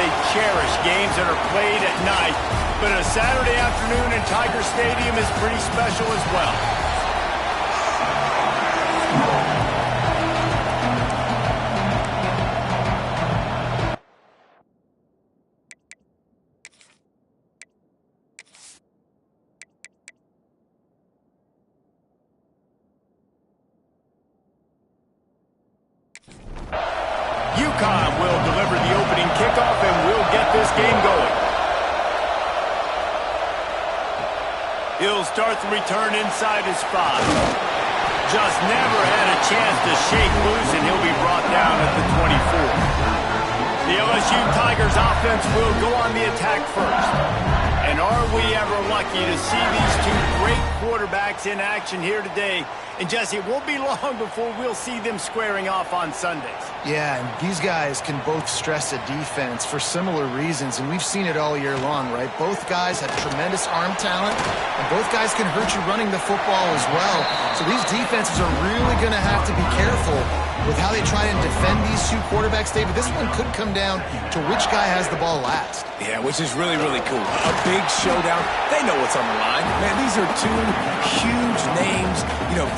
they cherish games that are played at night, but a Saturday afternoon in Tiger Stadium is pretty special as well. UConn will deliver the opening kickoff and will get this game going. He'll start the return inside his 5. Just never had a chance to shake loose, and he'll be brought down at the 24. The LSU Tigers offense will go on the attack first. And are we ever lucky to see these two great quarterbacks in action here today? And Jesse, it won't be long before we'll see them squaring off on Sundays. Yeah, and these guys can both stress a defense for similar reasons, and we've seen it all year long, right? Both guys have tremendous arm talent, and both guys can hurt you running the football as well. So these defenses are really going to have to be careful with how they try and defend these two quarterbacks, David. This one could come down to which guy has the ball last. Yeah, which is really, really cool. A big showdown. They know what's on the line. Man, these are two huge names,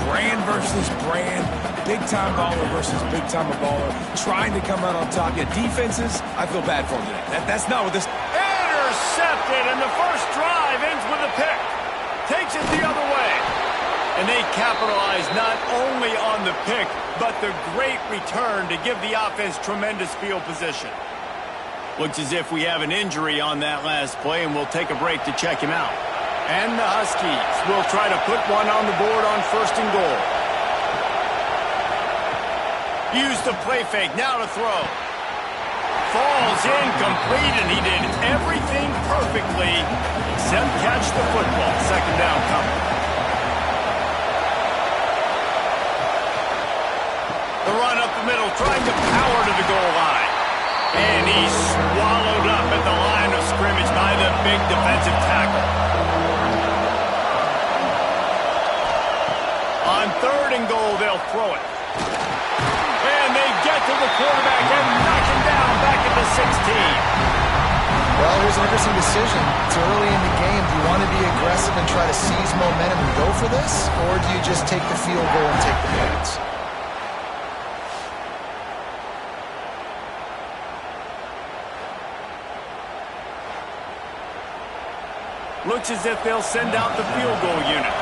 brand versus brand, big-time baller versus big-time baller, trying to come out on top. Yeah, defenses, I feel bad for them today. That's not what this... Intercepted, and the first drive ends with a pick. Takes it the other way. And they capitalize not only on the pick, but the great return to give the offense tremendous field position. Looks as if we have an injury on that last play, and we'll take a break to check him out. And the Huskies will try to put one on the board on 1st and goal. Use the play fake, now to throw. Falls incomplete, and he did everything perfectly except catch the football. 2nd down coming. The run up the middle, trying to power to the goal line. And he's swallowed up at the line of scrimmage by the big defensive tackle. On 3rd and goal, they'll throw it. And they get to the quarterback and knock him down back at the 16. Well, here's an interesting decision. It's early in the game. Do you want to be aggressive and try to seize momentum and go for this? Or do you just take the field goal and take the points? Looks as if they'll send out the field goal unit.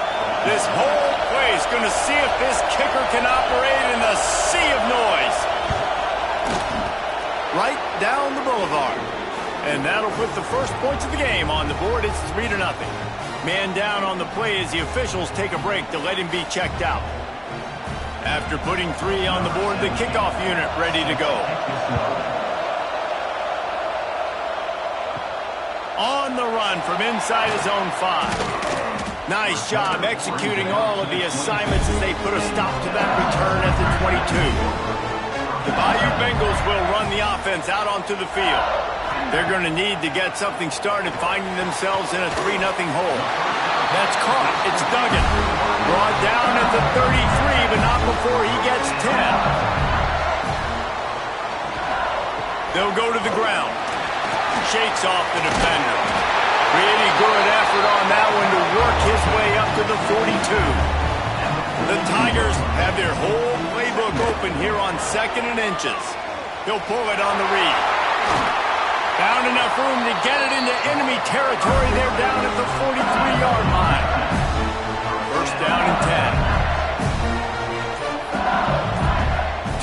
This whole play is going to see if this kicker can operate in the sea of noise. Right down the boulevard. And that'll put the first points of the game on the board. It's 3-0. Man down on the play as the officials take a break to let him be checked out. After putting 3 on the board, the kickoff unit ready to go. On the run from inside his own 5. Nice job executing all of the assignments as they put a stop to that return at the 22. The Bayou Bengals will run the offense out onto the field. They're going to need to get something started, finding themselves in a 3-0 hole. That's caught. It's Duggan. Brought down at the 33, but not before he gets 10. They'll go to the ground. Shakes off the defender. Pretty good effort on that one to work his way up to the 42. The Tigers have their whole playbook open here on 2nd and inches. He'll pull it on the read. Found enough room to get it into enemy territory. They're down at the 43-yard line. 1st down and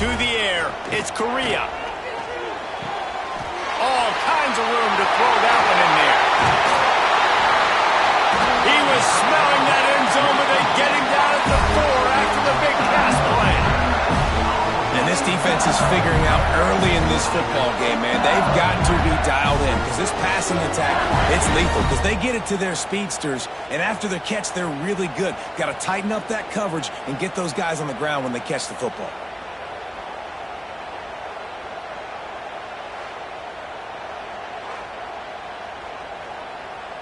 10. To the air, it's Correa. All kinds of room to throw that one in there. He was smelling that end zone, but they get him down at the 4 after the big pass play. And this defense is figuring out early in this football game, man. They've got to be dialed in because this passing attack, it's lethal because they get it to their speedsters, and after the catch, they're really good. Got to tighten up that coverage and get those guys on the ground when they catch the football.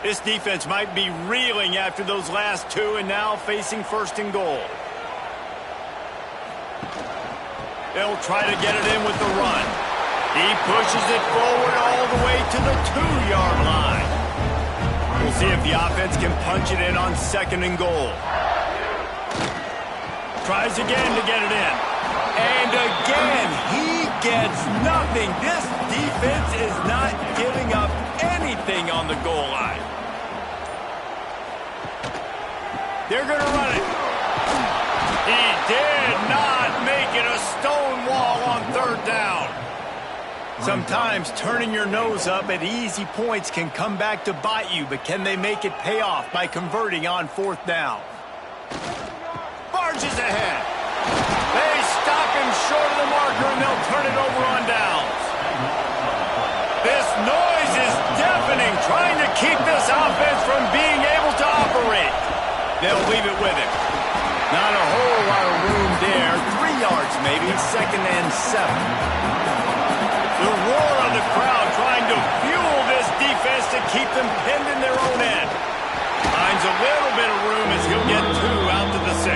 This defense might be reeling after those last 2 and now facing 1st and goal. They'll try to get it in with the run. He pushes it forward all the way to the 2-yard line. We'll see if the offense can punch it in on 2nd and goal. Tries again to get it in. And again, he gets nothing. This defense is not giving up anything on the goal line. They're going to run it. He did not make it a stone wall on 3rd down. Sometimes turning your nose up at easy points can come back to bite you, but can they make it pay off by converting on 4th down? Barges ahead. They stop him short of the marker, and they'll turn it over on downs. This noise is deafening, trying to keep this offense from being able to operate. They'll leave it with him. Not a whole lot of room there. 3 yards maybe, 2nd and 7. The roar of the crowd trying to fuel this defense to keep them pinned in their own end. Finds a little bit of room as he'll get 2 out to the 6.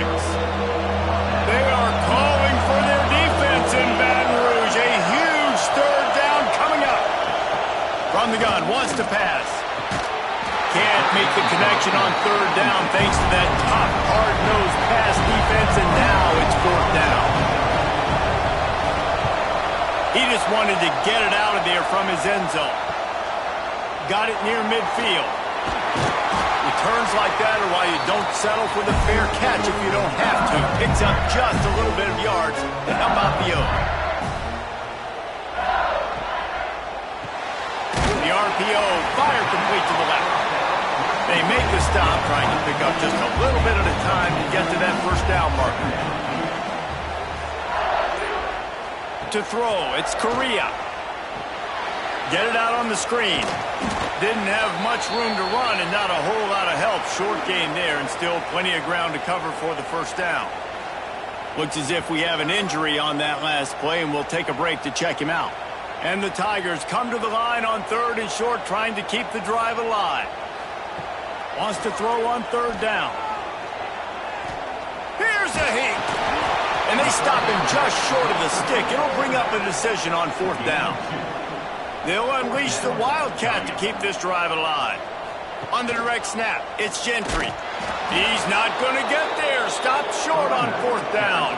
They are calling for their defense in Baton Rouge. A huge 3rd down coming up. From the gun, wants to pass. Can't make the connection on 3rd down thanks to that top, hard-nosed pass defense, and now it's 4th down. He just wanted to get it out of there from his end zone. Got it near midfield. Returns like that are why you don't settle for the fair catch if you don't have to. Picks up just a little bit of yards to help out the O. The RPO, fire complete to the left. They make the stop, trying to pick up just a little bit at a time to get to that 1st down marker. To throw, it's Correa. Get it out on the screen. Didn't have much room to run and not a whole lot of help. Short game there and still plenty of ground to cover for the 1st down. Looks as if we have an injury on that last play, and we'll take a break to check him out. And the Tigers come to the line on 3rd and short, trying to keep the drive alive. Wants to throw on 3rd down. Here's a hit. And they stop him just short of the stick. It'll bring up a decision on 4th down. They'll unleash the Wildcat to keep this drive alive. On the direct snap, it's Gentry. He's not going to get there. Stopped short on 4th down.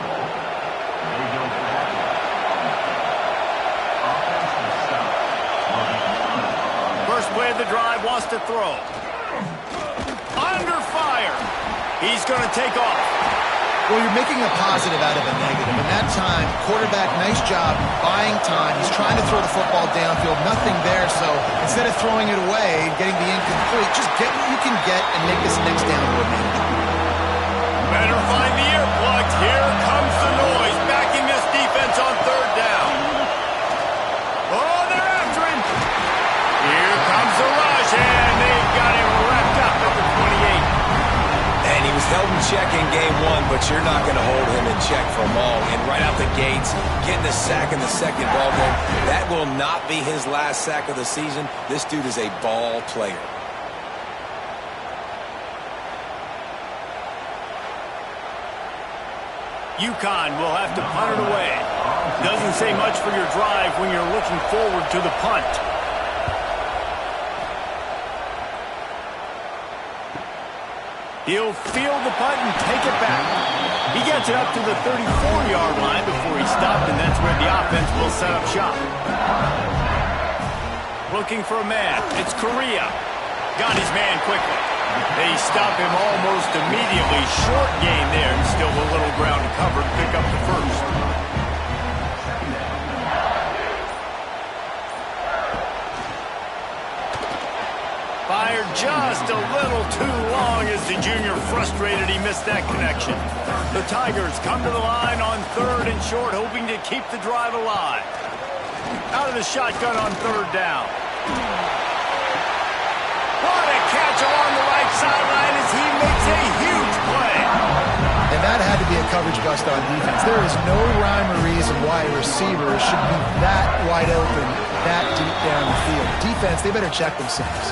First play of the drive, wants to throw. Under fire. He's going to take off. Well, you're making a positive out of a negative. In that time, quarterback, nice job buying time. He's trying to throw the football downfield. Nothing there, so instead of throwing it away and getting the incomplete, just get what you can get and make this next down more manageable. Better find the earplugs. Here comes the noise, backing this defense on 3rd down. Oh, they're after him. Here comes the rush, and they've got him wrapped up at the 28. And he was held in check in game 1, but you're not going to hold him in check for long. And right out the gates, getting a sack in the 2nd ball game, that will not be his last sack of the season. This dude is a ball player. UConn will have to punt it away. Doesn't say much for your drive when you're looking forward to the punt. He'll field the punt and take it back. He gets it up to the 34-yard line before he stopped, and that's where the offense will set up shop. Looking for a man. It's Correa. Got his man quickly. They stop him almost immediately. Short game there, and still a little ground to cover to pick up the 1st. Fired just a little too long as the junior frustrated he missed that connection. The Tigers come to the line on 3rd and short, hoping to keep the drive alive. Out of the shotgun on 3rd down. What a catch along the right sideline as he makes a huge play. And that had to be a coverage bust on defense. There is no rhyme or reason why a receiver should be that wide open, that deep down the field. Defense, they better check themselves.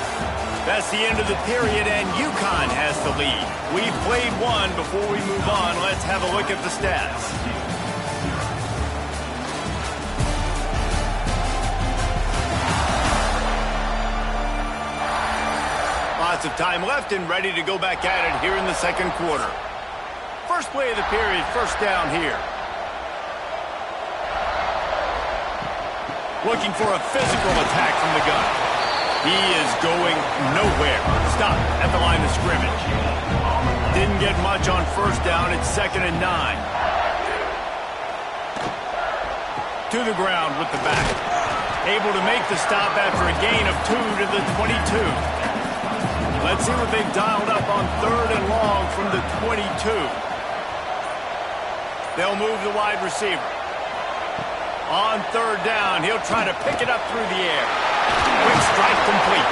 That's the end of the period, and UConn has the lead. We've played 1 before we move on. Let's have a look at the stats. time left and ready to go back at it here in the second quarter. First play of the period, first down here. Looking for a physical attack from the gun. He is going nowhere. Stop at the line of scrimmage. Didn't get much on first down. It's 2nd and 9. To the ground with the back. Able to make the stop after a gain of 2 to the 22. Let's see what they've dialed up on 3rd and long from the 22. They'll move the wide receiver. On 3rd down, he'll try to pick it up through the air. Quick strike complete.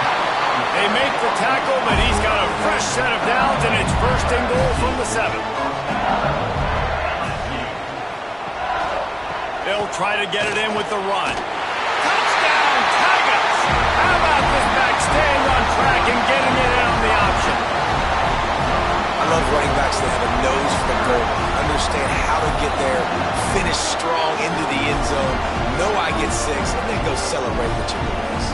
They make the tackle, but he's got a fresh set of downs, and it's 1st and goal from the 7. They'll try to get it in with the run. Touchdown, Tigers! How about this back staying on track and getting it in on the option? I love running backs that have a nose for the goal. Understand how to get there, finish strong into the end zone, know I get 6, and then go celebrate the chicken wings.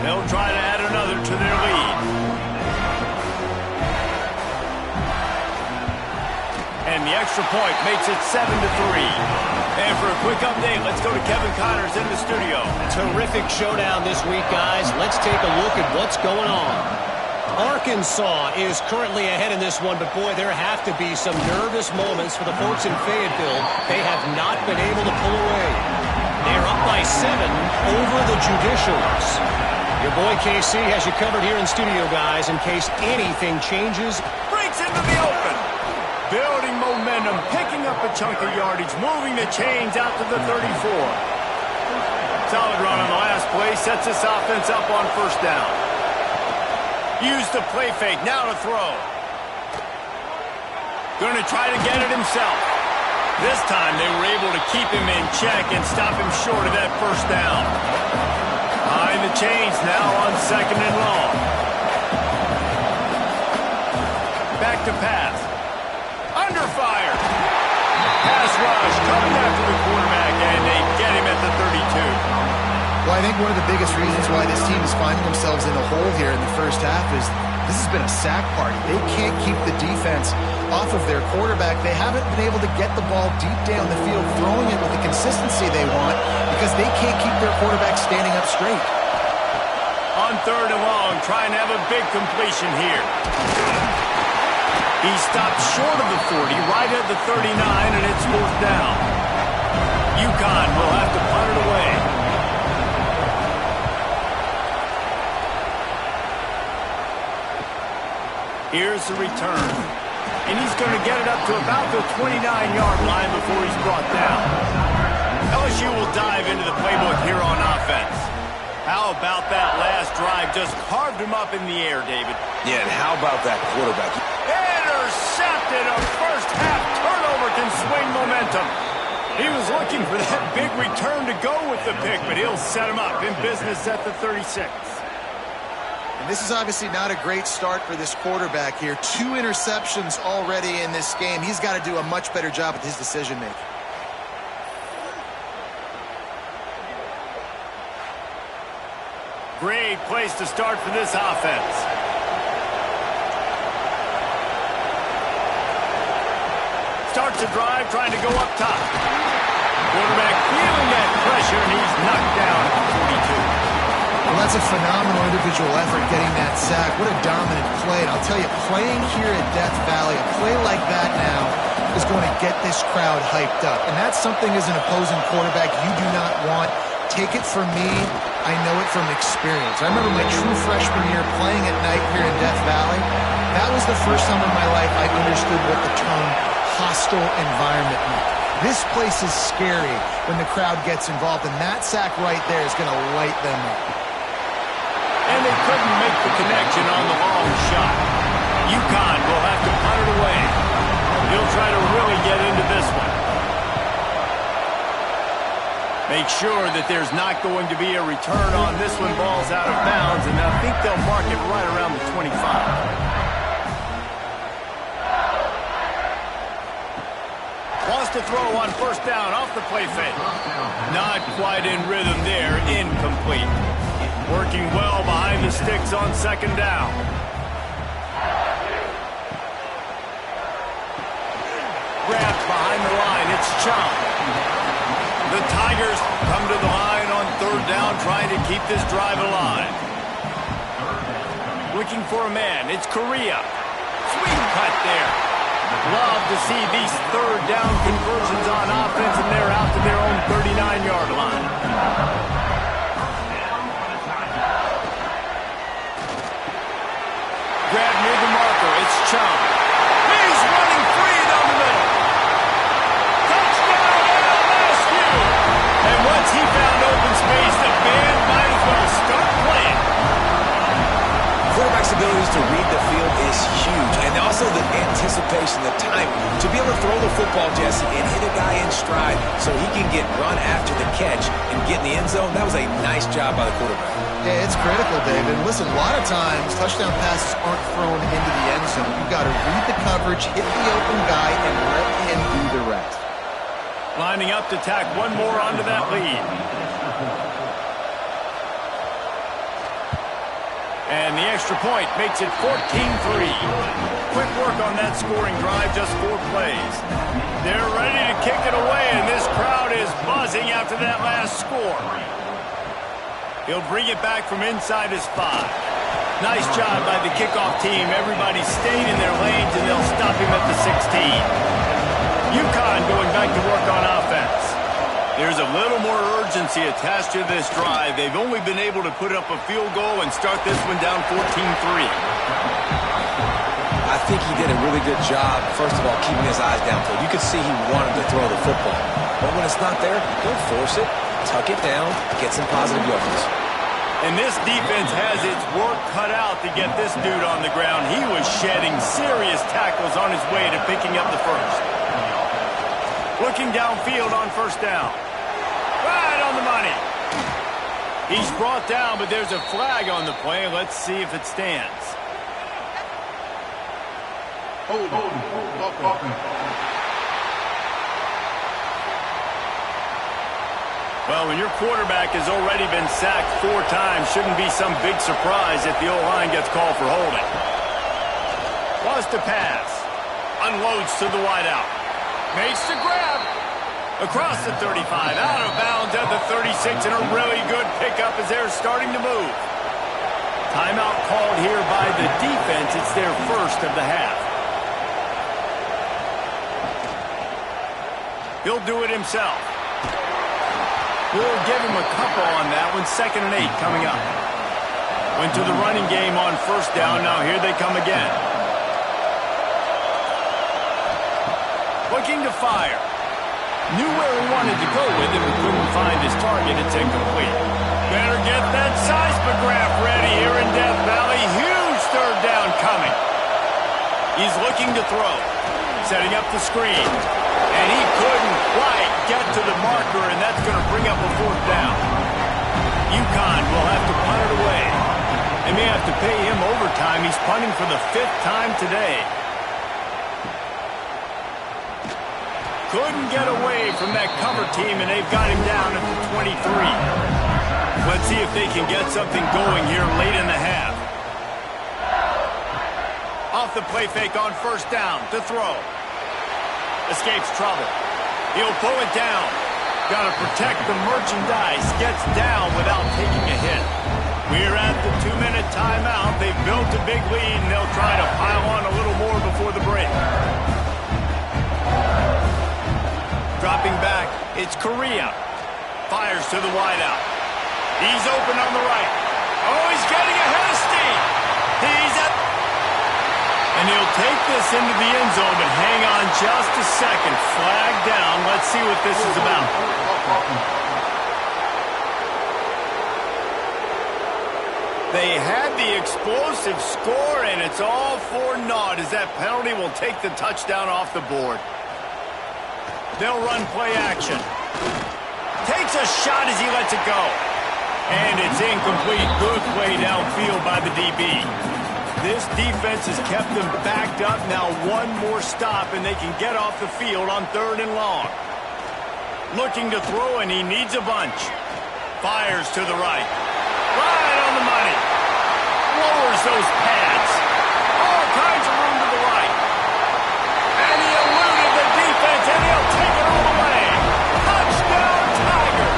They'll try to add another to their lead. And the extra point makes it 7-3. And for a quick update, let's go to Kevin Connors in the studio. Terrific showdown this week, guys. Let's take a look at what's going on. Arkansas is currently ahead in this one, but boy, there have to be some nervous moments for the folks in Fayetteville. They have not been able to pull away. They're up by 7 over the Judicials. Your boy KC has you covered here in studio, guys, in case anything changes. Breaks into the open. Building momentum, picking up a chunk of yardage, moving the chains out to the 34. Solid run on the last play, sets this offense up on 1st down. Use the play fake, now to throw. Going to try to get it himself. This time they were able to keep him in check and stop him short of that 1st down. Behind the chains now on 2nd and long. Back to pass. Under fire. Pass rush coming after the quarterback, and they get him at the 32. Well, I think one of the biggest reasons why this team is finding themselves in a hole here in the first half is this has been a sack party. They can't keep the defense off of their quarterback. They haven't been able to get the ball deep down the field, throwing it with the consistency they want because they can't keep their quarterback standing up straight. On 3rd and long, trying to have a big completion here. He stopped short of the 40, right at the 39, and it's 4th down. UConn will have to punt it away. Here's the return. And he's going to get it up to about the 29-yard line before he's brought down. LSU will dive into the playbook here on offense. How about that last drive? Just carved him up in the air, David. Yeah, and how about that quarterback? Intercepted. A first half turnover can swing momentum. He was looking for that big return to go with the pick, but he'll set him up in business at the 36. And this is obviously not a great start for this quarterback here. 2 interceptions already in this game. He's got to do a much better job with his decision-making. Great place to start for this offense. Starts a drive, trying to go up top. Quarterback feeling that pressure, and he's knocked down at the 42. Well, that's a phenomenal individual effort getting that sack. What a dominant play. And I'll tell you, playing here at Death Valley, a play like that now is going to get this crowd hyped up. And that's something as an opposing quarterback you do not want. Take it from me, I know it from experience. I remember my true freshman year playing at night here in Death Valley. That was the first time in my life I understood what the term hostile environment meant. This place is scary when the crowd gets involved, and that sack right there is going to light them up. And they couldn't make the connection on the long shot. UConn will have to punt it away. He'll try to really get into this one. Make sure that there's not going to be a return on this one. Ball's out of bounds, and I think they'll mark it right around the 25. Wants to throw on 1st down off the play fake. Not quite in rhythm there. Incomplete. Working well behind the sticks on second down. Grabbed behind the line. It's Chum. The Tigers come to the line on third down, trying to keep this drive alive. Looking for a man. It's Correa. Sweet cut there. Love to see these third down conversions on offense, and they're out to their own 39-yard line. Grab near the marker. It's Chum. He's running free down the middle. Touchdown, LSU! And once he found open space, the band might as well start playing. Quarterback's abilities to read the field is huge, and also the anticipation, the time to be able to throw the football, Jesse, and hit a guy in stride so he can get run after the catch and get in the end zone. That was a nice job by the quarterback. Yeah, it's critical, David. Listen, a lot of times touchdown passes aren't thrown into the end zone. You've got to read the coverage, hit the open guy, and let him do the rest. Lining up to tack one more onto that lead. And the extra point makes it 14-3. Quick work on that scoring drive, just 4 plays. They're ready to kick it away, and this crowd is buzzing after that last score. He'll bring it back from inside his 5. Nice job by the kickoff team. Everybody stayed in their lanes, and they'll stop him at the 16. UConn going back to work on offense. There's a little more urgency attached to this drive. They've only been able to put up a field goal and start this one down 14-3. I think he did a really good job, first of all, keeping his eyes downfield. You could see he wanted to throw the football. But when it's not there, don't force it. Tuck it down, get some positive yards. And this defense has its work cut out to get this dude on the ground. He was shedding serious tackles on his way to picking up the first. Looking downfield on first down. Right on the money. He's brought down, but there's a flag on the play. Let's see if it stands. Hold. Well, when your quarterback has already been sacked 4 times, shouldn't be some big surprise if the O-line gets called for holding. Wants to pass. Unloads to the wideout. Makes the grab. Across the 35, out of bounds at the 36, and a really good pickup as they're starting to move. Timeout called here by the defense. It's their first of the half. He'll do it himself. We'll give him a couple on that one. 2nd and 8 coming up. Went to the running game on first down. Now here they come again. Looking to fire. Knew where he wanted to go with it, but couldn't find his target. It's incomplete. Better get that seismograph ready here in Death Valley. Huge third down coming. He's looking to throw. Setting up the screen. And he couldn't quite get to the marker, and that's going to bring up a 4th down. UConn will have to punt it away. They may have to pay him overtime. He's punting for the 5th time today. Couldn't get away from that cover team, and they've got him down at the 23. Let's see if they can get something going here late in the half. Off the play fake on first down to throw. Escapes trouble. He'll pull it down. Got to protect the merchandise. Gets down without taking a hit. We're at the 2-minute timeout. They've built a big lead, and they'll try to pile on a little more before the break. Dropping back, it's Correa. Fires to the wideout. He's open on the right. Oh, he's getting ahead of steam. He's up. And he'll take this into the end zone, but hang on just a second. Flag down. Let's see what this is about. They had the explosive score, and it's all for naught as that penalty will take the touchdown off the board. They'll run play action. Takes a shot as he lets it go. And it's incomplete. Good play downfield by the DB. This defense has kept them backed up. Now one more stop, and they can get off the field on 3rd and long. Looking to throw, and he needs a bunch. Fires to the right. Right lowers those pads. All kinds of room to the right. And he eluded the defense, and he'll take it all the way. Touchdown, Tiger.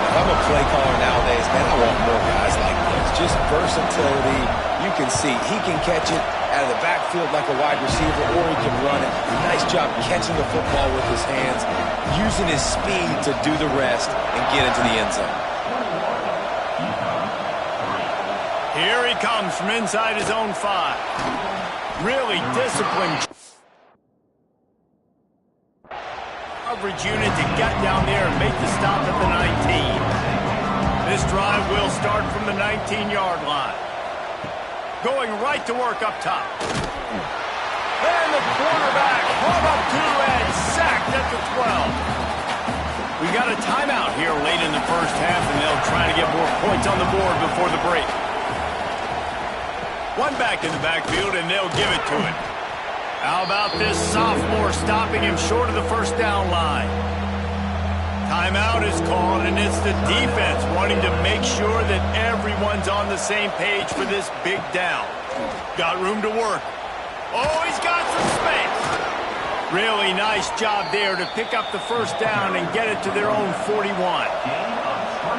If I'm a play caller nowadays, man, I want more guys like this. Just versatility. You can see he can catch it out of the backfield like a wide receiver, or he can run it. Nice job catching the football with his hands, using his speed to do the rest and get into the end zone. Here he comes from inside his own 5. Really disciplined coverage unit to get down there and make the stop at the 19. This drive will start from the 19-yard line. Going right to work up top. And the quarterback hung up 2 and sacked at the 12. We got a timeout here late in the first half, and they'll try to get more points on the board before the break. One back in the backfield, and they'll give it to him. How about this sophomore stopping him short of the first down line? Timeout is called, and it's the defense wanting to make sure that everyone's on the same page for this big down. Got room to work. Oh, he's got some space. Really nice job there to pick up the first down and get it to their own 41.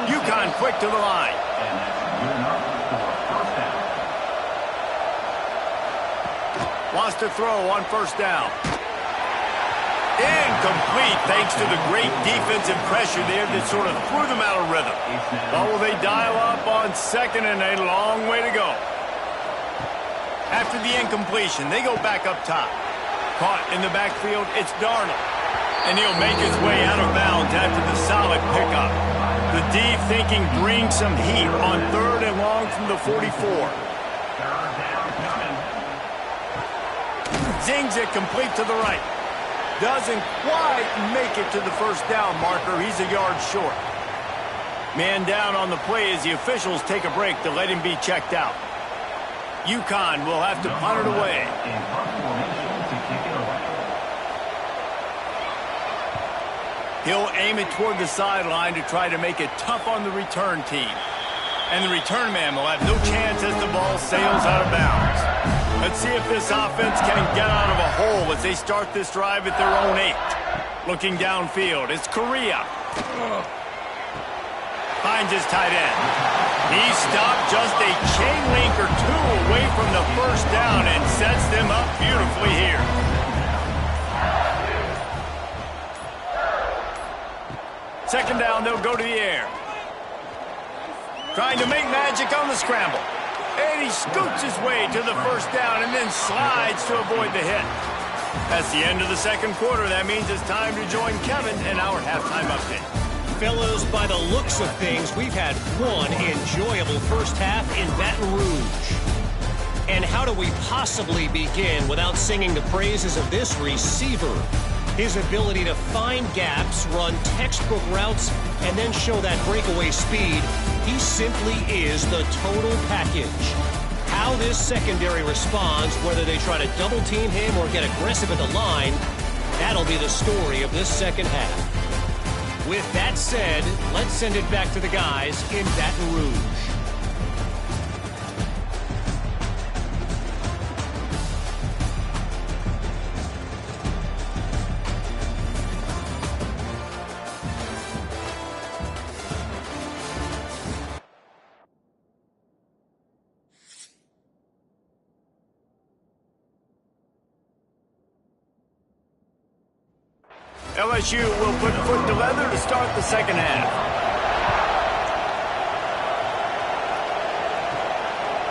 UConn quick to the line. Wants to throw on first down. Incomplete thanks to the great defensive pressure there that sort of threw them out of rhythm. But will they dial up on second, and a long way to go. After the incompletion, they go back up top. Caught in the backfield, it's Darnold. And he'll make his way out of bounds after the solid pickup. The D thinking bring some heat on 3rd and long from the 44. Zings it complete to the right. Doesn't quite make it to the first down marker. He's a yard short. Man down on the play as the officials take a break to let him be checked out. UConn will have to punt it away. He'll aim it toward the sideline to try to make it tough on the return team. And the return man will have no chance as the ball sails out of bounds. Let's see if this offense can get out of a hole as they start this drive at their own 8. Looking downfield, it's Correa. Finds his tight end. He stopped just a chain link or 2 away from the first down and sets them up beautifully here. Second down, they'll go to the air. Trying to make magic on the scramble. And he scoots his way to the first down and then slides to avoid the hit. That's the end of the second quarter. That means it's time to join Kevin in our halftime update. Fellas, by the looks of things, we've had one enjoyable first half in Baton Rouge. And how do we possibly begin without singing the praises of this receiver? His ability to find gaps, run textbook routes, and then show that breakaway speed. He simply is the total package. How this secondary responds, whether they try to double-team him or get aggressive at the line, that'll be the story of this second half. With that said, let's send it back to the guys in Baton Rouge. LSU will put foot to leather to start the second half.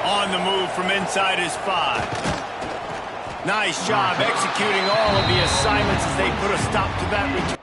On the move from inside his 5. Nice job executing all of the assignments as they put a stop to that return.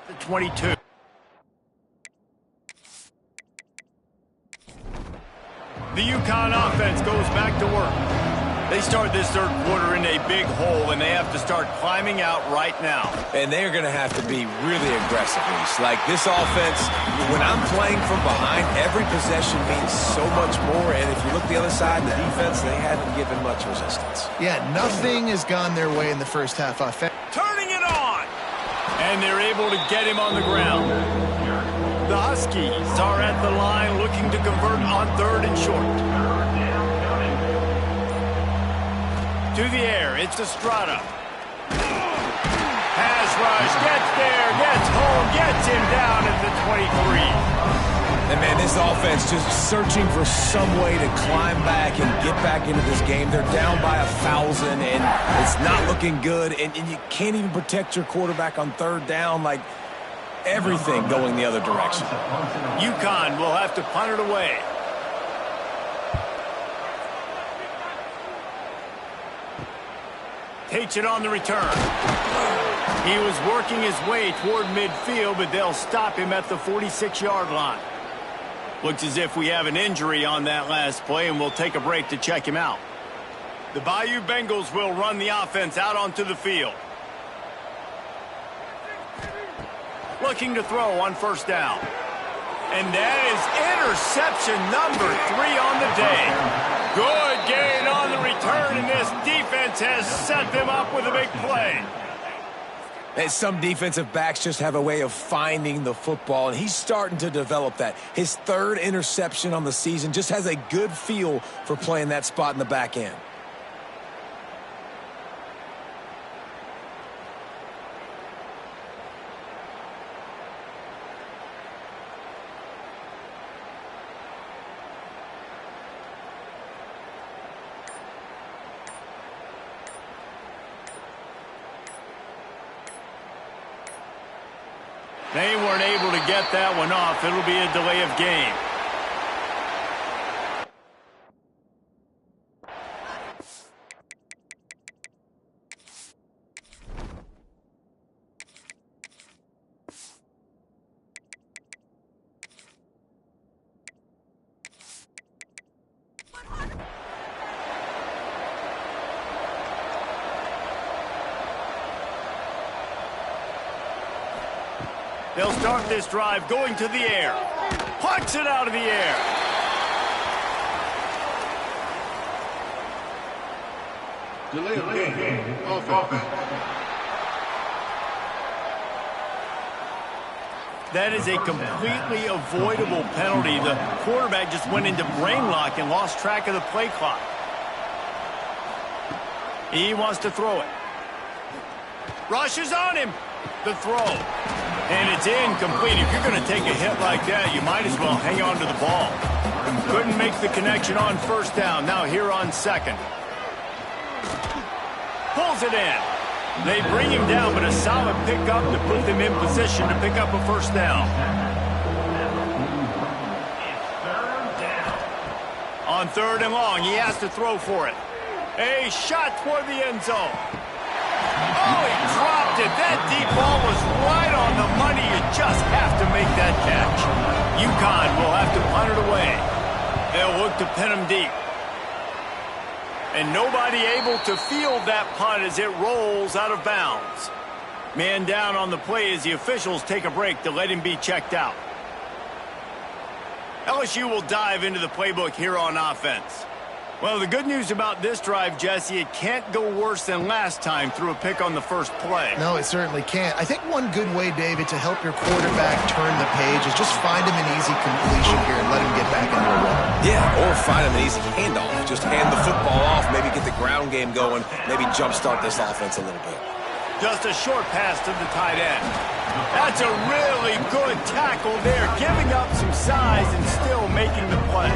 The 22. The UConn offense goes back to work. They start this third quarter in a big hole, and they have to start climbing out right now. And they're going to have to be really aggressive, Reese. Like this offense, when I'm playing from behind, every possession means so much more. And if you look the other side, the defense, they haven't given much resistance. Yeah, nothing has gone their way in the first half offense. Turning it on! And they're able to get him on the ground. The Huskies are at the line looking to convert on third and short. To the air, it's Estrada. Pass rush, gets there, gets home, gets him down at the 23. And, man, this offense just searching for some way to climb back and get back into this game. They're down by 1,000, and it's not looking good. And you can't even protect your quarterback on third down. Like, everything going the other direction. UConn will have to punt it away. Takes it on the return. He was working his way toward midfield, but they'll stop him at the 46-yard line. Looks as if we have an injury on that last play, and we'll take a break to check him out. The Bayou Bengals will run the offense out onto the field. Looking to throw on first down. And that is interception number 3 on the day. Good gain on the return, and this defense has set them up with a big play. And some defensive backs just have a way of finding the football, and he's starting to develop that. His third interception on the season, just has a good feel for playing that spot in the back end. They weren't able to get that one off. It'll be a delay of game. They'll start this drive going to the air. Pucks it out of the air. Delay of game. Offense. That is a completely avoidable penalty. The quarterback just went into brain lock and lost track of the play clock. He wants to throw it. Rushes on him. The throw. And it's incomplete. If you're going to take a hit like that, you might as well hang on to the ball. Couldn't make the connection on first down. Now here on second. Pulls it in. They bring him down, but a solid pickup to put them in position to pick up a first down. On third and long, he has to throw for it. A shot toward the end zone. Oh, he dropped it. That deep ball was right on the money. You just have to make that catch. UConn will have to punt it away. They'll look to pin him deep. And nobody able to field that punt as it rolls out of bounds. Man down on the play as the officials take a break to let him be checked out. LSU will dive into the playbook here on offense. Well, the good news about this drive, Jesse, it can't go worse than last time through a pick on the first play. No, it certainly can't. I think one good way, David, to help your quarterback turn the page is just find him an easy completion here and let him get back into a rhythm. Yeah, or find him an easy handoff. Just hand the football off, maybe get the ground game going, maybe jumpstart this offense a little bit. Just a short pass to the tight end. That's a really good tackle there, giving up some size and still making the play.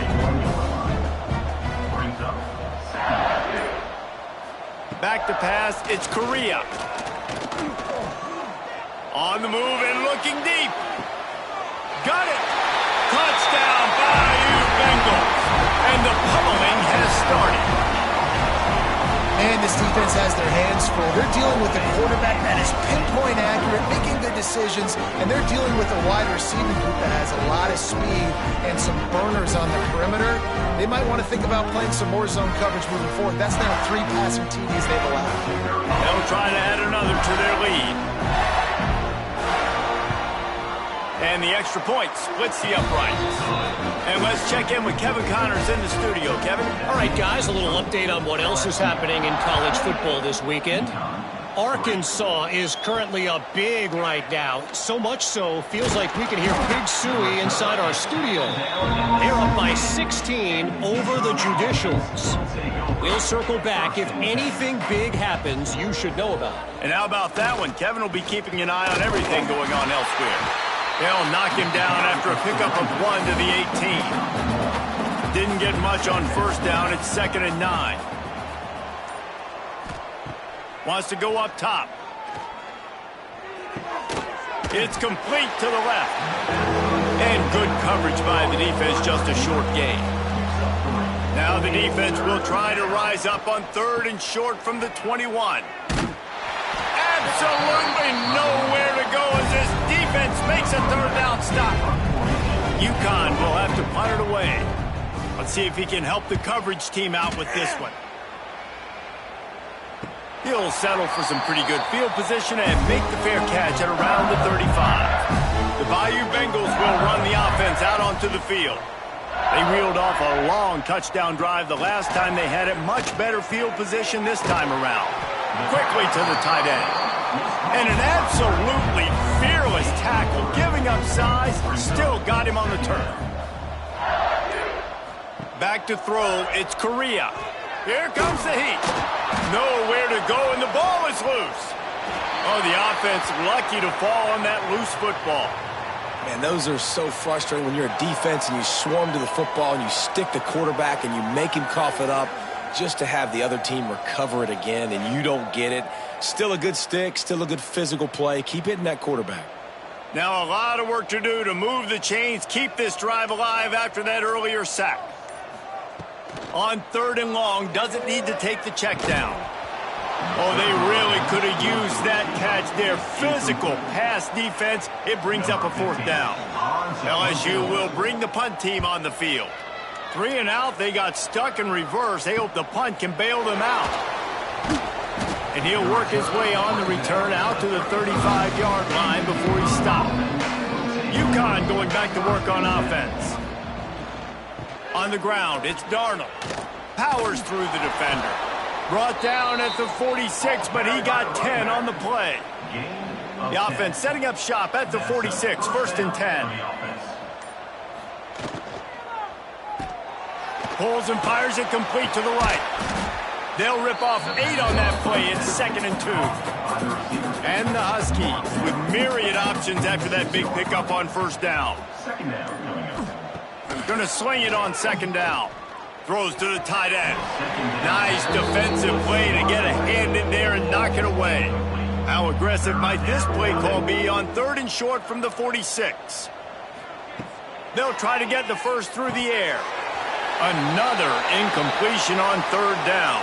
Back to pass, it's Correa. On the move and looking deep. Got it. Touchdown, Bayou Bengals. And the pummeling has started. And this defense has their hands full. They're dealing with a quarterback that is pinpoint accurate, making good decisions, and they're dealing with a wide receiving group that has a lot of speed and some burners on the perimeter. They might want to think about playing some more zone coverage moving forward. That's now 3 passing TDs they've allowed. They'll try to add another to their lead. And the extra point splits the uprights. And let's check in with Kevin Connors in the studio. Kevin? All right, guys, a little update on what else is happening in college football this weekend. Arkansas is currently up big right now. So much so, feels like we can hear Big Suey inside our studio. They're up by 16 over the Judicials. We'll circle back. If anything big happens, you should know about it. And how about that one? Kevin will be keeping an eye on everything going on elsewhere. They'll knock him down after a pickup of 1 to the 18. Didn't get much on first down. It's 2nd and 9. Wants to go up top. It's complete to the left. And good coverage by the defense, just a short gain. Now the defense will try to rise up on 3rd and short from the 21. Absolutely nowhere to go as this defense makes a 3rd down stop. UConn will have to punt it away. Let's see if he can help the coverage team out with this one. He'll settle for some pretty good field position and make the fair catch at around the 35. The Bayou Bengals will run the offense out onto the field. They reeled off a long touchdown drive the last time they had it. Much better field position this time around. Quickly to the tight end. And an absolutely fearless tackle, giving up size, still got him on the turn. Back to throw, it's Correa. Here comes the heat. Nowhere to go, and the ball is loose. Oh, the offense lucky to fall on that loose football. Man, those are so frustrating when you're a defense and you swarm to the football and you stick the quarterback and you make him cough it up just to have the other team recover it again and you don't get it. Still a good stick, still a good physical play. Keep hitting that quarterback. Now a lot of work to do to move the chains, keep this drive alive after that earlier sack. On 3rd and long, doesn't need to take the check down. Oh, they really could have used that catch there. Physical pass defense. It brings up a 4th down. LSU will bring the punt team on the field. 3 and out, they got stuck in reverse. They hope the punt can bail them out. And he'll work his way on the return out to the 35-yard line before he stopped. UConn going back to work on offense. On the ground, it's Darnold. Powers through the defender. Brought down at the 46, but he got 10 on the play. The offense setting up shop at the 46, 1st and 10. Pulls and fires it complete to the right. They'll rip off 8 on that play. It's 2nd and 2. And the Huskies with myriad options after that big pickup on 1st down. Going to swing it on 2nd down. Throws to the tight end. Nice defensive play to get a hand in there and knock it away. How aggressive might this play call be on 3rd and short from the 46? They'll try to get the first through the air. Another incompletion on 3rd down.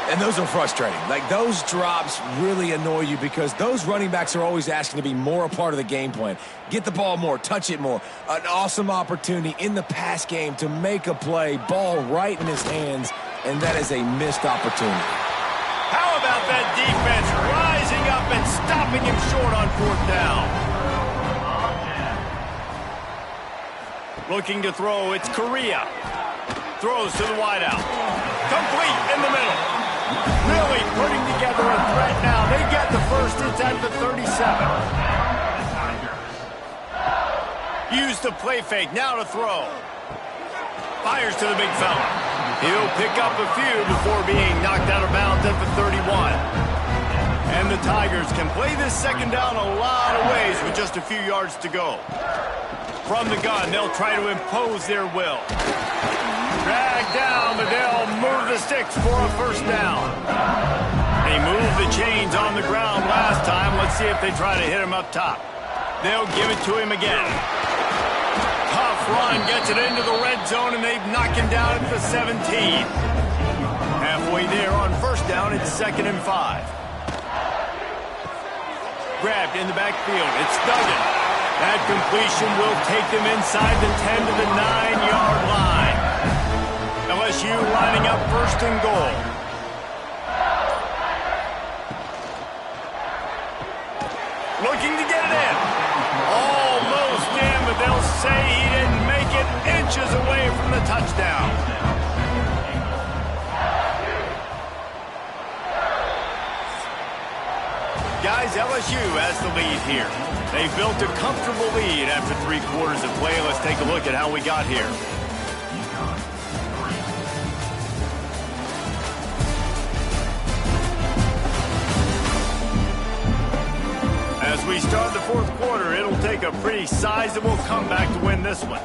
And those are frustrating. Like, those drops really annoy you because those running backs are always asking to be more a part of the game plan. Get the ball more, touch it more. An awesome opportunity in the pass game to make a play, ball right in his hands, and that is a missed opportunity. How about that defense rising up and stopping him short on 4th down? Looking to throw, it's Correa. Throws to the wideout. Complete in the middle. Really putting together a threat now. They get the first. It's at the 37. Use the play fake. Now to throw. Fires to the big fella. He'll pick up a few before being knocked out of bounds at the 31. And the Tigers can play this 2nd down a lot of ways with just a few yards to go. From the gun, they'll try to impose their will. Drag down, but they'll move the sticks for a 1st down. They moved the chains on the ground last time. Let's see if they try to hit him up top. They'll give it to him again. Tough run, gets it into the red zone, and they knock him down at the 17. Halfway there on 1st down, it's 2nd and 5. Grabbed in the backfield. It's Duggan. That completion will take them inside the 10 to the 9-yard line. LSU lining up first and goal. Looking to get it in. Almost in, but they'll say he didn't make it, inches away from the touchdown. Guys, LSU has the lead here. They built a comfortable lead after 3 quarters of play. Let's take a look at how we got here. As we start the 4th quarter, it'll take a pretty sizable comeback to win this one.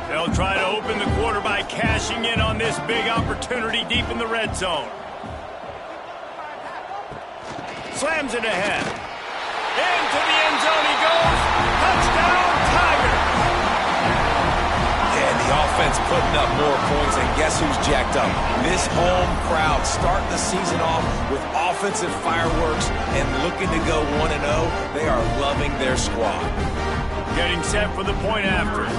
They'll try to open the quarter by cashing in on this big opportunity deep in the red zone. Slams it ahead. Into the end zone he goes. Touchdown, Tigers! And the offense putting up more points, and guess who's jacked up? This home crowd starting the season off with offensive fireworks and looking to go 1-0. They are loving their squad. Getting set for the point after.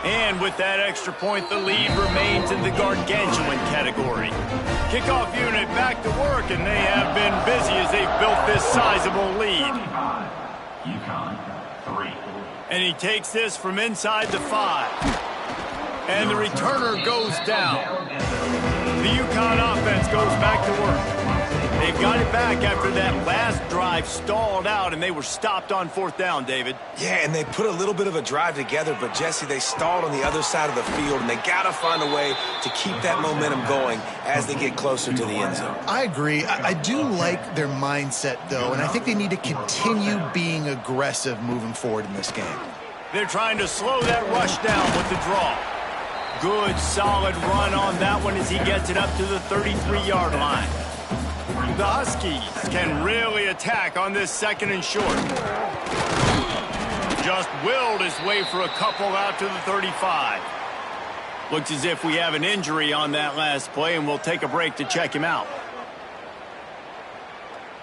And with that extra point, the lead remains in the gargantuan category. Kickoff unit back to work, and they have been busy as they've built this sizable lead. And he takes this from inside the 5. And the returner goes down. The UConn offense goes back to work. They've got it back after that last drive stalled out, and they were stopped on 4th down, David. Yeah, and they put a little bit of a drive together, but, Jesse, they stalled on the other side of the field, and they got to find a way to keep that momentum going as they get closer to the end zone. I agree. I do like their mindset, though, and I think they need to continue being aggressive moving forward in this game. They're trying to slow that rush down with the draw. Good, solid run on that one as he gets it up to the 33-yard line. The Huskies can really attack on this 2nd and short. Just willed his way for a couple out to the 35. Looks as if we have an injury on that last play, and we'll take a break to check him out.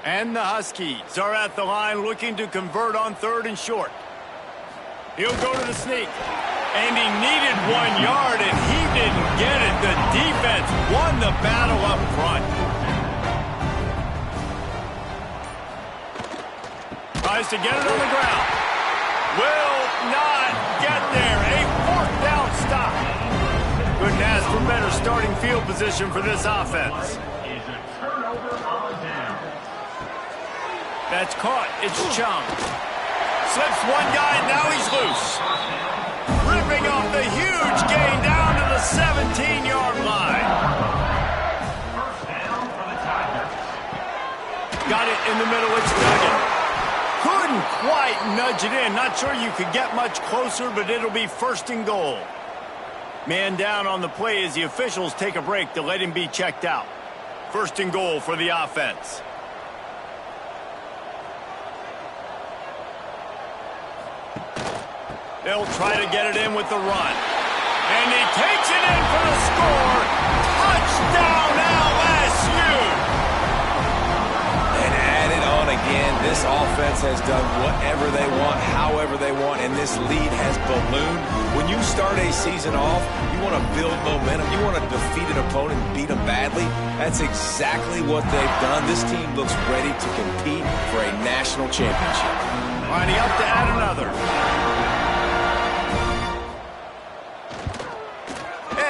And the Huskies are at the line looking to convert on 3rd and short. He'll go to the sneak. And he needed 1 yard, and he didn't get it. The defense won the battle up front. Tries to get it on the ground. Will not get there. A 4th down stop. Couldn't ask for better starting field position for this offense. That's caught. It's Chung. Slips one guy, and now he's loose. Ripping off the huge gain down to the 17-yard line. Got it in the middle. It's Duggan. Couldn't quite nudge it in. Not sure you could get much closer, but it'll be 1st and goal. Man down on the play as the officials take a break to let him be checked out. 1st and goal for the offense. They'll try to get it in with the run. And he takes it in for the score. Touchdown, LSU! And add it on again. This offense has done whatever they want, however they want, and this lead has ballooned. When you start a season off, you want to build momentum. You want to defeat an opponent and beat them badly. That's exactly what they've done. This team looks ready to compete for a national championship. Lining up to add another.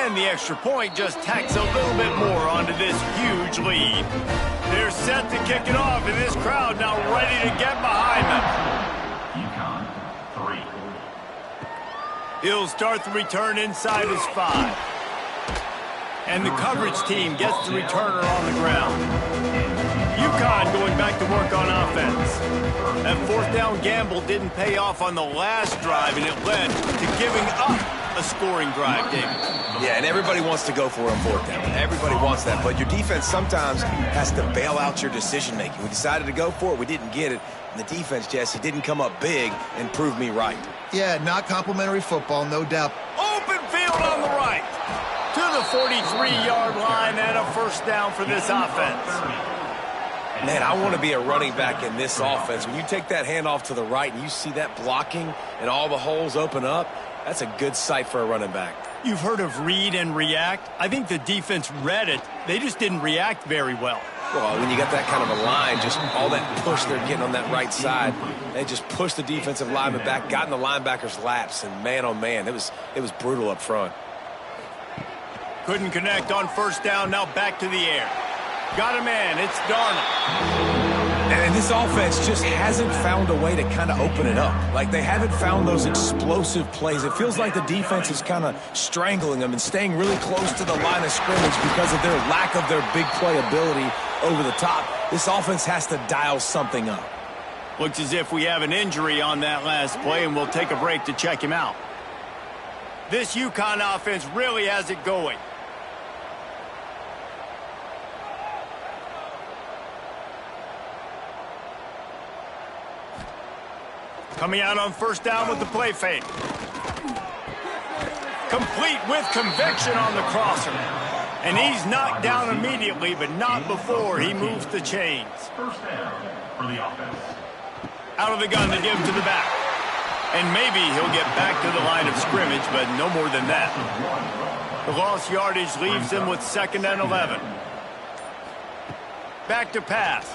And the extra point just tacks a little bit more onto this huge lead. They're set to kick it off, and this crowd now ready to get behind them. UConn 3. He'll start the return inside his 5. And the coverage team gets the returner on the ground. UConn going back to work on offense. That 4th down gamble didn't pay off on the last drive, and it led to giving up a scoring drive, David. Yeah, and everybody wants to go for it on 4th down. Everybody wants that, but your defense sometimes has to bail out your decision-making. We decided to go for it. We didn't get it. And the defense, Jesse, didn't come up big and prove me right. Yeah, not complimentary football, no doubt. Open field on the right. To the 43-yard line and a first down for this offense. Man, I want to be a running back in this offense. When you take that handoff to the right and you see that blocking and all the holes open up, that's a good sight for a running back. You've heard of read and react. I think the defense read it. They just didn't react very well. Well, when you got that kind of a line, just all that push they're getting on that right side, they just pushed the defensive lineman back, got in the linebacker's laps, and man, oh man, it was brutal up front. Couldn't connect on first down, now back to the air. Got a man, it's Darnold. And this offense just hasn't found a way to kind of open it up. Like, they haven't found those explosive plays. It feels like the defense is kind of strangling them and staying really close to the line of scrimmage because of their lack of their big play ability over the top. This offense has to dial something up. Looks as if we have an injury on that last play, and we'll take a break to check him out. This UConn offense really has it going. Coming out on first down with the play fake. Complete with conviction on the crosser. And he's knocked down immediately, but not before he moves the chains. First down for the offense. Out of the gun to give to the back. And maybe he'll get back to the line of scrimmage, but no more than that. The lost yardage leaves him with 2nd and 11. Back to pass.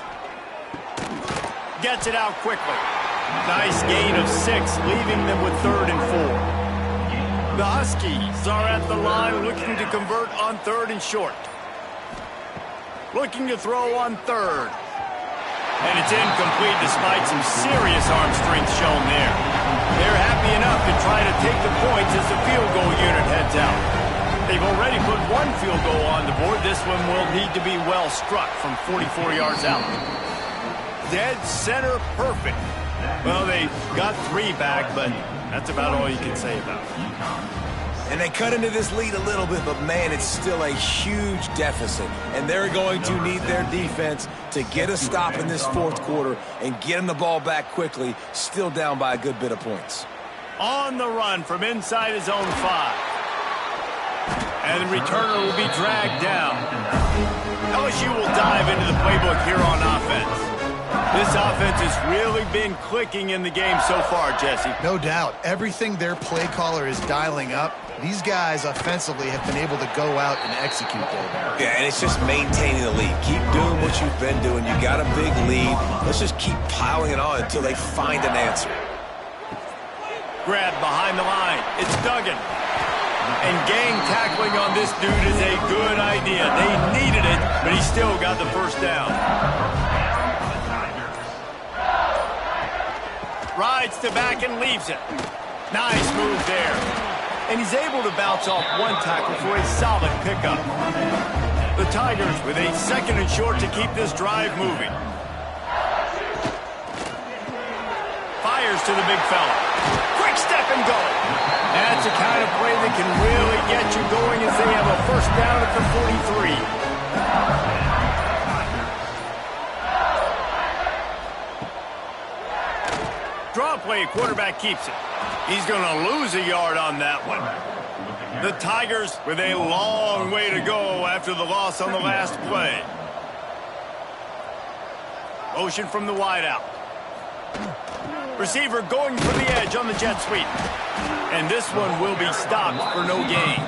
Gets it out quickly. Nice gain of 6, leaving them with 3rd and 4. The Huskies are at the line looking to convert on 3rd and short. Looking to throw on 3rd. And it's incomplete despite some serious arm strength shown there. They're happy enough to try to take the points as the field goal unit heads out. They've already put 1 field goal on the board. This one will need to be well struck from 44 yards out. Dead center perfect. Well, they got 3 back, but that's about all you can say about it. And they cut into this lead a little bit, but man, it's still a huge deficit. And they're going to need their defense to get a stop in this 4th quarter and get them the ball back quickly, still down by a good bit of points. On the run from inside his own 5. And the returner will be dragged down. LSU will dive into the playbook here on offense. This offense has really been clicking in the game so far, Jesse. No doubt. Everything their play caller is dialing up, these guys offensively have been able to go out and execute that. Yeah, and it's just maintaining the lead. Keep doing what you've been doing. You got a big lead. Let's just keep piling it on until they find an answer. Grab behind the line. It's Duggan. And gang tackling on this dude is a good idea. They needed it, but he still got the first down. Rides to back and leaves it. Nice move there. And he's able to bounce off 1 tackle for a solid pickup. The Tigers with a 2nd and short to keep this drive moving. Fires to the big fella. Quick step and go. That's the kind of play that can really get you going as they have a first down at the 43. Draw play, quarterback keeps it. He's going to lose a yard on that one. The Tigers with a long way to go after the loss on the last play. Motion from the wideout. Receiver going for the edge on the jet sweep. And this one will be stopped for no gain.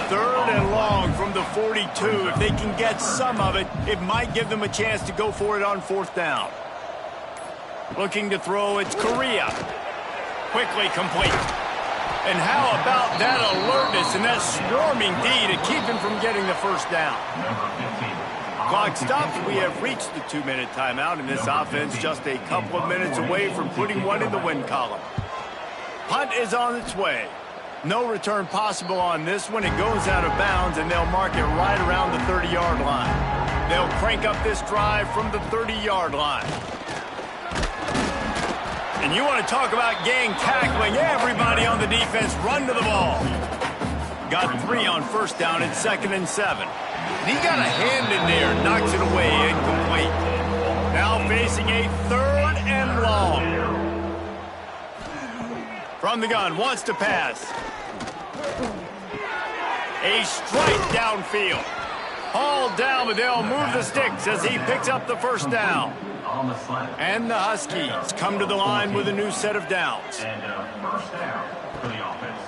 3rd and long from the 42. If they can get some of it, it might give them a chance to go for it on 4th down. Looking to throw, it's Correa. Quickly complete. And how about that alertness and that swarming D to keep him from getting the first down? Clock stops. We have reached the 2-minute timeout, and this offense just a couple of minutes away from putting one in the win column. Punt is on its way. No return possible on this one. It goes out of bounds, and they'll mark it right around the 30-yard line. They'll crank up this drive from the 30-yard line. And you want to talk about gang tackling. Everybody on the defense run to the ball. Got 3 on first down at 2nd and 7. He got a hand in there, knocks it away, incomplete. Now facing a 3rd and long. From the gun, wants to pass. A strike downfield. Hauled down, but they'll move the sticks as he picks up the first down. And the Huskies come to the line with a new set of downs. And first down for the offense.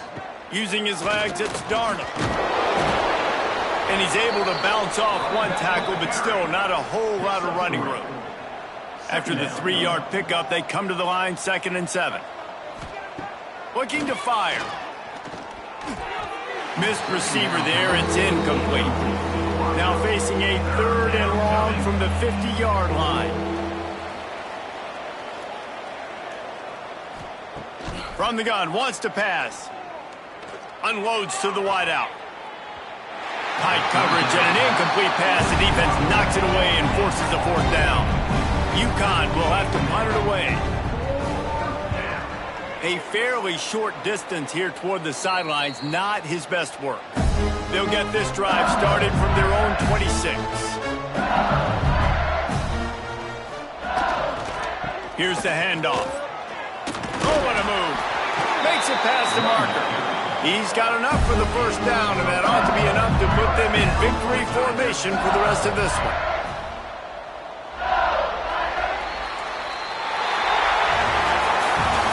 Using his legs, it's Darnold. And he's able to bounce off one tackle, but still not a whole lot of running room. After the 3-yard pickup, they come to the line 2nd and 7. Looking to fire. Missed receiver there, it's incomplete. Now facing a 3rd and long from the 50-yard line. From the gun, wants to pass. Unloads to the wideout. Tight coverage and an incomplete pass. The defense knocks it away and forces a 4th down. UConn will have to punt it away. A fairly short distance here toward the sidelines, not his best work. They'll get this drive started from their own 26. Here's the handoff. Oh, what a move. Makes it past the marker. He's got enough for the first down, and that ought to be enough to put them in victory formation for the rest of this one.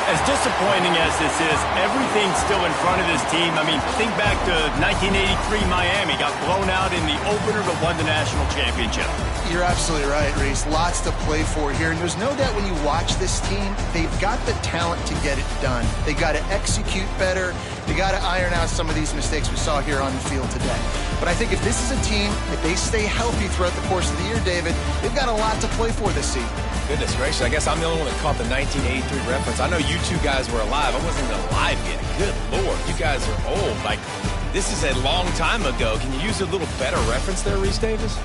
As disappointing as this is, everything's still in front of this team. I mean, think back to 1983 Miami. Got blown out in the opener but won the national championship. You're absolutely right, Reese. Lots to play for here. And there's no doubt when you watch this team, they've got the talent to get it done. They got to execute better. They got to iron out some of these mistakes we saw here on the field today. But I think if this is a team, if they stay healthy throughout the course of the year, David, they've got a lot to play for this season. Goodness gracious, I guess I'm the only one that caught the 1983 reference. I know you two guys were alive. I wasn't even alive yet. Good Lord, you guys are old. Like, this is a long time ago. Can you use a little better reference there, Reese Davis?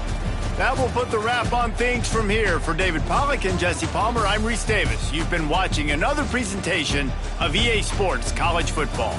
That will put the wrap on things from here. For David Pollack and Jesse Palmer, I'm Reese Davis. You've been watching another presentation of EA Sports College Football.